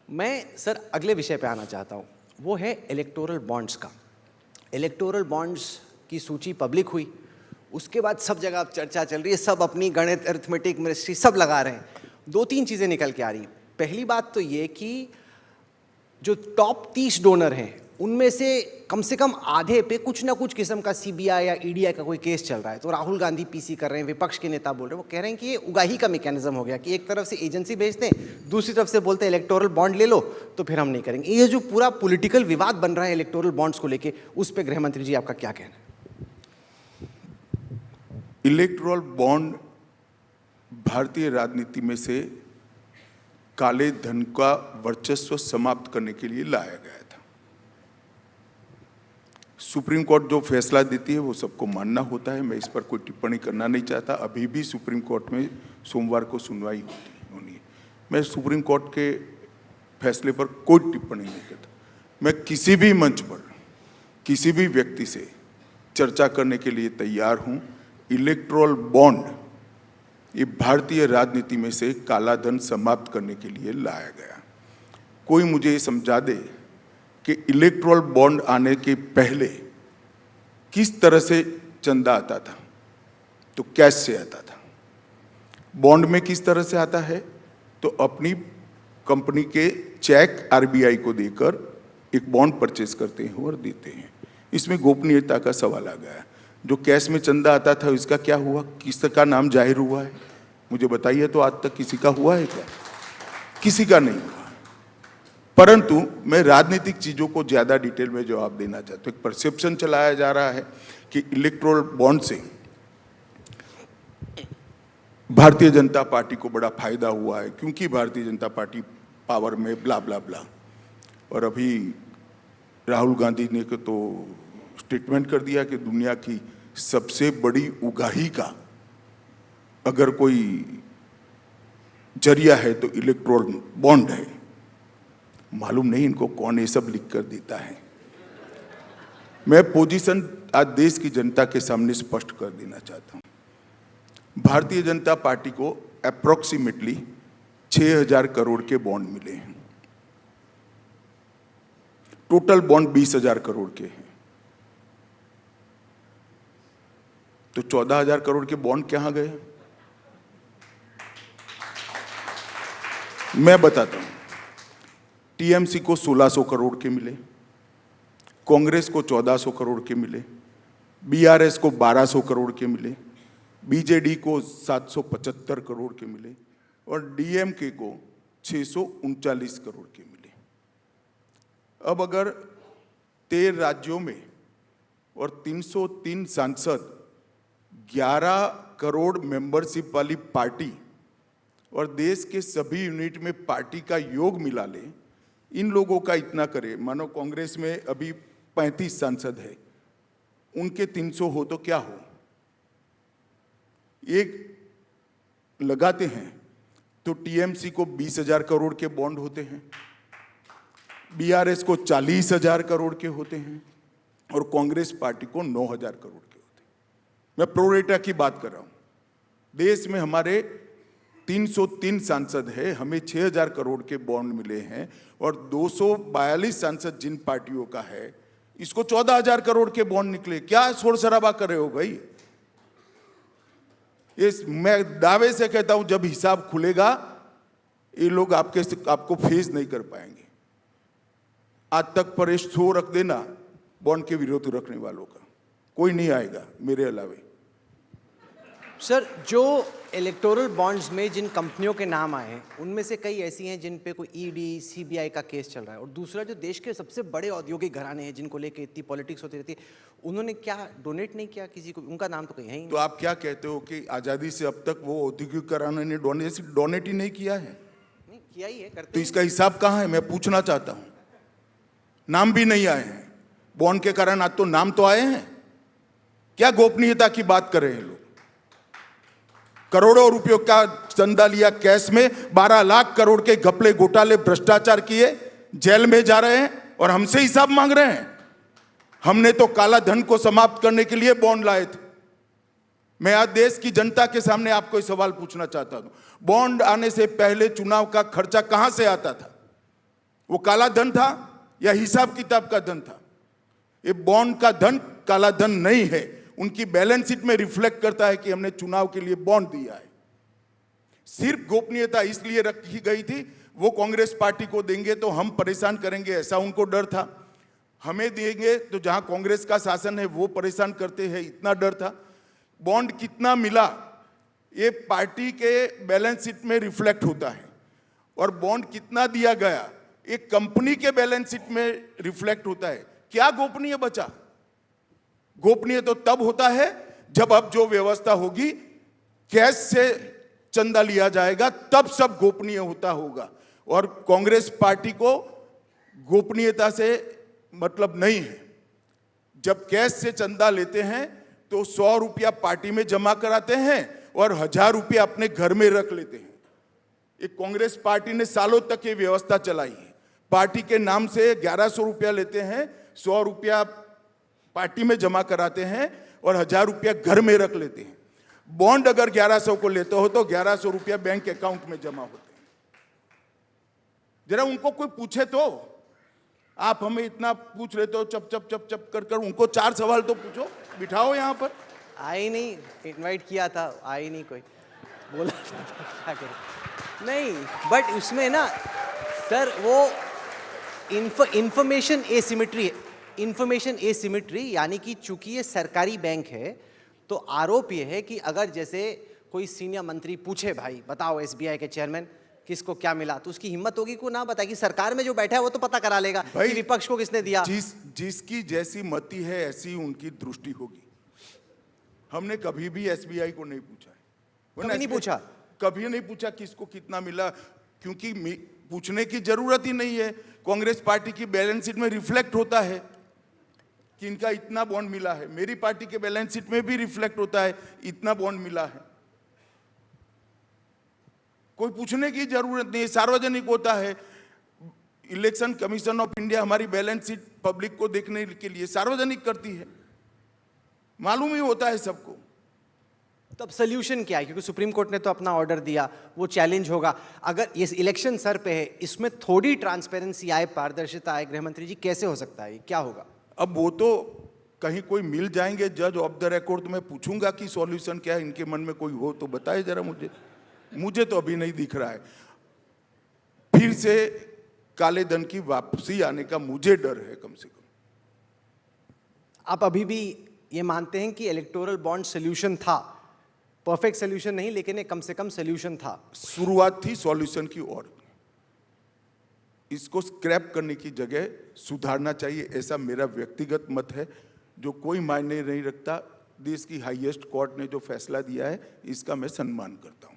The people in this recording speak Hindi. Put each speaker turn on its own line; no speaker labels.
मैं सर अगले विषय पे आना चाहता हूँ, वो है इलेक्टोरल बॉन्ड्स का। इलेक्टोरल बॉन्ड्स की सूची पब्लिक हुई, उसके बाद सब जगह अब चर्चा चल रही है, सब अपनी गणित अरिथमेटिक मिनिस्ट्री सब लगा रहे हैं। दो तीन चीज़ें निकल के आ रही। पहली बात तो ये कि जो टॉप 30 डोनर हैं उनमें से कम आधे पे कुछ ना कुछ किस्म का सीबीआई या ईडीआई का कोई केस चल रहा है। तो राहुल गांधी पीसी कर रहे हैं, विपक्ष के नेता बोल रहे हैं, वो कह रहे हैं कि ये उगाही का मैकेनिज्म हो गया कि एक तरफ से एजेंसी भेजते हैं, दूसरी तरफ से बोलते हैं इलेक्टोरल बॉन्ड ले लो, तो फिर हम नहीं करेंगे। ये जो पूरा पॉलिटिकल विवाद बन रहा है इलेक्टोरल बॉन्ड्स को लेके, उस पर गृह मंत्री जी आपका क्या कहना है?
इलेक्टोरल बॉन्ड भारतीय राजनीति में से काले धन का वर्चस्व समाप्त करने के लिए लाया गया था। सुप्रीम कोर्ट जो फैसला देती है वो सबको मानना होता है, मैं इस पर कोई टिप्पणी करना नहीं चाहता। अभी भी सुप्रीम कोर्ट में सोमवार को सुनवाई होनी है। मैं सुप्रीम कोर्ट के फैसले पर कोई टिप्पणी नहीं करता। मैं किसी भी मंच पर किसी भी व्यक्ति से चर्चा करने के लिए तैयार हूं। इलेक्टोरल बॉन्ड ये भारतीय राजनीति में से काला धन समाप्त करने के लिए लाया गया। कोई मुझे ये समझा दे कि इलेक्टोरल बॉन्ड आने के पहले किस तरह से चंदा आता था, तो कैश से आता था। बॉन्ड में किस तरह से आता है, तो अपनी कंपनी के चेक आरबीआई को देकर एक बॉन्ड परचेज करते हैं और देते हैं। इसमें गोपनीयता का सवाल आ गया। जो कैश में चंदा आता था इसका क्या हुआ, किसका नाम जाहिर हुआ है, मुझे बताइए। तो आज तक किसी का हुआ है क्या? किसी का नहीं हुआ। परंतु मैं राजनीतिक चीजों को ज्यादा डिटेल में जवाब देना चाहता हूं। एक परसेप्शन चलाया जा रहा है कि इलेक्टोरल बॉन्ड से भारतीय जनता पार्टी को बड़ा फायदा हुआ है क्योंकि भारतीय जनता पार्टी पावर में ब्ला ब्ला ब्ला। और अभी राहुल गांधी ने तो स्टेटमेंट कर दिया कि दुनिया की सबसे बड़ी उगाही का अगर कोई जरिया है तो इलेक्टोरल बॉन्ड है। मालूम नहीं इनको कौन ये सब लिख कर देता है। मैं पोजीशन आज देश की जनता के सामने स्पष्ट कर देना चाहता हूं। भारतीय जनता पार्टी को अप्रोक्सीमेटली 6,000 करोड़ के बॉन्ड मिले हैं। टोटल बॉन्ड 20,000 करोड़ के हैं। तो 14,000 करोड़ के बॉन्ड कहां गए? मैं बताता हूं। टीएमसी को 1,600 करोड़ के मिले, कांग्रेस को 1,400 करोड़ के मिले, बीआरएस को 1,200 करोड़ के मिले, बीजेडी को 775 करोड़ के मिले और डीएमके को 639 करोड़ के मिले। अब अगर 13 राज्यों में और 303 सांसद, 11 करोड़ मेंबरशिप वाली पार्टी और देश के सभी यूनिट में पार्टी का योग मिला ले, इन लोगों का इतना करे। मानो कांग्रेस में अभी 35 सांसद है, उनके 300 हो तो क्या हो? एक लगाते हैं तो टीएमसी को 20,000 करोड़ के बॉन्ड होते हैं, बीआरएस को 40,000 करोड़ के होते हैं और कांग्रेस पार्टी को 9,000 करोड़ के होते हैं। मैं प्रोरेटा की बात कर रहा हूं। देश में हमारे 303 सांसद है, हमें 6,000 करोड़ के बॉन्ड मिले हैं और 242 सांसद जिन पार्टियों का है, इसको 14,000 करोड़ के बॉन्ड निकले। क्या शोर शराबा कर रहे हो भाई? मैं दावे से कहता हूं जब हिसाब खुलेगा ये लोग आपको फेस नहीं कर पाएंगे। आज तक पर शो रख देना बॉन्ड के विरोध रखने वालों का, कोई नहीं आएगा मेरे अलावे।
सर, जो इलेक्टोरल बॉन्ड्स में जिन कंपनियों के नाम आए हैं उनमें से कई ऐसी हैं जिन पे कोई ईडी सीबीआई का केस चल रहा है, और दूसरा जो देश के सबसे बड़े औद्योगिक घराने हैं जिनको लेके इतनी पॉलिटिक्स होती रहती है, उन्होंने क्या डोनेट नहीं किया किसी को? उनका नाम तो कहीं है ही नहीं।
तो आप क्या कहते हो कि आज़ादी से अब तक वो औद्योगिक घराने ने डोनेट ही नहीं किया है?
नहीं किया ही है, करते।
तो इसका हिसाब कहाँ है, मैं पूछना चाहता हूँ। नाम भी नहीं आए हैं बॉन्ड के कारण, आज तो नाम तो आए हैं। क्या गोपनीयता की बात कर रहे हैं लोग? करोड़ों रुपयों का चंदा लिया कैश में, 12 लाख करोड़ के घपले घोटाले भ्रष्टाचार किए, जेल में जा रहे हैं और हमसे हिसाब मांग रहे हैं। हमने तो काला धन को समाप्त करने के लिए बॉन्ड लाए थे। मैं आज देश की जनता के सामने आपको सवाल पूछना चाहता हूं। बॉन्ड आने से पहले चुनाव का खर्चा कहां से आता था? वो काला धन था या हिसाब किताब का धन था? ये बॉन्ड का धन काला धन नहीं है। उनकी बैलेंस शीट में रिफ्लेक्ट करता है कि हमने चुनाव के लिए बॉन्ड दिया है। सिर्फ गोपनीयता इसलिए रखी गई थी, वो कांग्रेस पार्टी को देंगे तो हम परेशान करेंगे, ऐसा उनको डर था। हमें देंगे तो जहां कांग्रेस का शासन है वो परेशान करते हैं, इतना डर था। बॉन्ड कितना मिला ये पार्टी के बैलेंस शीट में रिफ्लेक्ट होता है, और बॉन्ड कितना दिया गया एक कंपनी के बैलेंस शीट में रिफ्लेक्ट होता है। क्या गोपनीय बचा? गोपनीय तो तब होता है जब अब जो व्यवस्था होगी, कैश से चंदा लिया जाएगा, तब सब गोपनीय होता होगा। और कांग्रेस पार्टी को गोपनीयता से मतलब नहीं है। जब कैश से चंदा लेते हैं तो 100 रुपया पार्टी में जमा कराते हैं और 1000 रुपया अपने घर में रख लेते हैं। एक कांग्रेस पार्टी ने सालों तक ये व्यवस्था चलाई है। पार्टी के नाम से 1100 रुपया लेते हैं, 100 रुपया पार्टी में जमा कराते हैं और 1000 रुपया घर में रख लेते हैं। बॉन्ड अगर 1100 को लेते हो तो 1100 रुपया बैंक अकाउंट में जमा होते हैं। जरा उनको कोई पूछे तो, आप हमें इतना पूछ रहे हो चप चप चप चप कर कर, उनको 4 सवाल तो पूछो, बिठाओ यहाँ पर।
आई नहीं, इनवाइट किया था, आई नहीं कोई, बोला था क्या करें। नहीं, बट उसमें ना सर वो इंफॉर्मेशन एसिमेट्री है। इंफॉर्मेशन एसिमेट्री यानी कि चूंकि ये सरकारी बैंक है तो आरोप ये है कि अगर जैसे कोई सीनियर मंत्री पूछे, भाई बताओ एसबीआई के चेयरमैन किसको क्या मिला, तो उसकी हिम्मत होगी को ना बताए कि सरकार में जो बैठा है वो तो पता करा लेगा कि विपक्ष को किसने दिया।
जिसकी जैसी मति है ऐसी उनकी दृष्टि होगी। हमने कभी भी एसबीआई को नहीं पूछा है।
कभी नहीं पूछा,
कभी नहीं पूछा किसको कितना मिला, क्योंकि पूछने की जरूरत ही नहीं है। कांग्रेस पार्टी की बैलेंस शीट में रिफ्लेक्ट होता है कि इनका इतना बॉन्ड मिला है। मेरी पार्टी के बैलेंस शीट में भी रिफ्लेक्ट होता है इतना बॉन्ड मिला है। कोई पूछने की जरूरत नहीं है, सार्वजनिक होता है। इलेक्शन कमीशन ऑफ इंडिया हमारी बैलेंस शीट पब्लिक को देखने के लिए सार्वजनिक करती है, मालूम ही होता है सबको।
तब सोल्यूशन क्या है? क्योंकि सुप्रीम कोर्ट ने तो अपना ऑर्डर दिया, वो चैलेंज होगा। अगर ये इलेक्शन सर पे है, इसमें थोड़ी ट्रांसपेरेंसी आए, पारदर्शिता आए, गृह मंत्री जी कैसे हो सकता है, क्या होगा?
अब वो तो कहीं कोई मिल जाएंगे जज ऑफ द रिकॉर्ड, तो मैं पूछूंगा कि सॉल्यूशन क्या है, इनके मन में कोई हो तो बताए जरा मुझे तो अभी नहीं दिख रहा है। फिर से काले धन की वापसी आने का मुझे डर है कम से कम।
आप अभी भी ये मानते हैं कि इलेक्टोरल बॉन्ड सोल्यूशन था, परफेक्ट सोल्यूशन नहीं लेकिन एक कम से कम सोल्यूशन था,
शुरुआत थी सॉल्यूशन की ओर। इसको स्क्रैप करने की जगह सुधारना चाहिए, ऐसा मेरा व्यक्तिगत मत है, जो कोई मायने नहीं रखता। देश की हाईएस्ट कोर्ट ने जो फैसला दिया है इसका मैं सम्मान करता हूं।